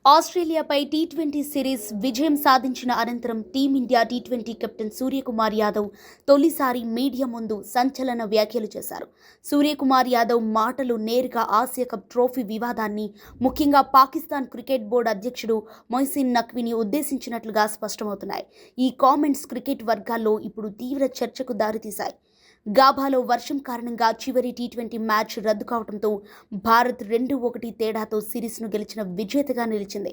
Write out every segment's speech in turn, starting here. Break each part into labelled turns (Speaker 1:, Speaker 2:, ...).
Speaker 1: ఆస్ట్రేలియాపై T20 series విజయం సాధించిన అనంతరం team India T20 captain Suryakumar Yadav తొలిసారి మీడియా ముందు సంచలన వ్యాఖ్యలు చేశారు. సూర్యకుమార్ యాదవ్ మాటలు నేరుగా ఆసియా కప్ ట్రోఫీ వివాదాన్ని, ముఖ్యంగా పాకిస్తాన్ క్రికెట్ బోర్డు అధ్యక్షుడు మొహసిన్ నఖ్వీని ఉద్దేశించినట్లుగా స్పష్టమవుతున్నాయి. ఈ కామెంట్స్ క్రికెట్ వర్గాల్లో ఇప్పుడు తీవ్ర చర్చకు దారితీశాయి. గాభాలో వర్షం కారణంగా చివరి టీ20 మ్యాచ్ రద్దు కావడంతో భారత్ 2-1 తేడాతో సిరీస్ను గెలిచిన విజేతగా నిలిచింది.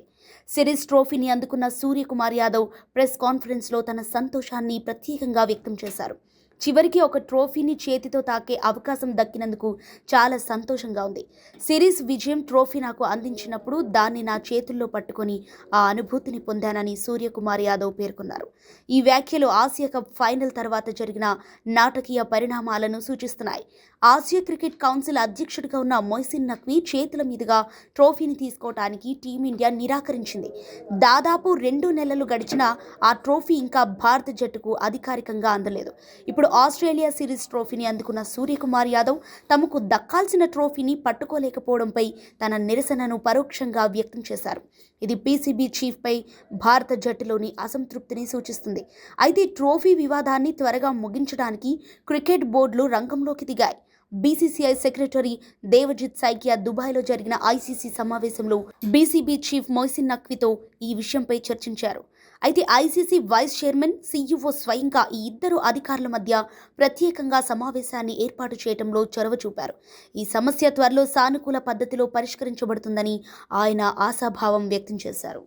Speaker 1: సిరీస్ ట్రోఫీని అందుకున్న సూర్యకుమార్ యాదవ్ ప్రెస్ కాన్ఫరెన్స్లో తన సంతోషాన్ని ప్రత్యేకంగా వ్యక్తం చేశారు. చివరికి ఒక ట్రోఫీని చేతితో తాకే అవకాశం దక్కినందుకు చాలా సంతోషంగా ఉంది. సిరీస్ విజయం ట్రోఫీ నాకు అందించినప్పుడు దాన్ని నా చేతుల్లో పట్టుకొని ఆ అనుభూతిని పొందానని సూర్యకుమార్ యాదవ్ పేర్కొన్నారు. ఈ వ్యాఖ్యలు ఆసియా కప్ ఫైనల్ తర్వాత జరిగిన నాటకీయ పరిణామాలను సూచిస్తున్నాయి. ఆసియా క్రికెట్ కౌన్సిల్ అధ్యక్షుడిగా ఉన్న మొహసిన్ నఖ్వీ చేతుల మీదుగా ట్రోఫీని తీసుకోవడానికి టీమిండియా నిరాకరించింది. దాదాపు 2 నెలలు గడిచినా ఆ ట్రోఫీ ఇంకా భారత జట్టుకు అధికారికంగా అందలేదు. ఇప్పుడు ఆస్ట్రేలియా సిరీస్ ట్రోఫీని అందుకున్న సూర్యకుమార్ యాదవ్ తమకు దక్కాల్సిన ట్రోఫీని పట్టుకోలేకపోవడంపై తన నిరసనను పరోక్షంగా వ్యక్తం చేశారు. ఇది పీసీబీ చీఫ్పై భారత జట్టులోని అసంతృప్తిని సూచిస్తుంది. అయితే ట్రోఫీ వివాదాన్ని త్వరగా ముగించడానికి క్రికెట్ బోర్డులు రంగంలోకి దిగాయి. బీసీసీఐ సెక్రటరీ దేవజిత్ సైకియా దుబాయ్లో జరిగిన ఐసీసీ సమావేశంలో బీసీబీ చీఫ్ మొహసిన్ నఖ్వీతో ఈ విషయంపై చర్చించారు. అయితే ఐసీసీ వైస్ చైర్మన్, సీఈఓ స్వయంగా ఈ ఇద్దరు అధికారుల మధ్య ప్రత్యేకంగా సమావేశాన్ని ఏర్పాటు చేయడంలో చొరవ చూపారు. ఈ సమస్య త్వరలో సానుకూల పద్ధతిలో పరిష్కరించబడుతుందని ఆయన ఆశాభావం వ్యక్తం చేశారు.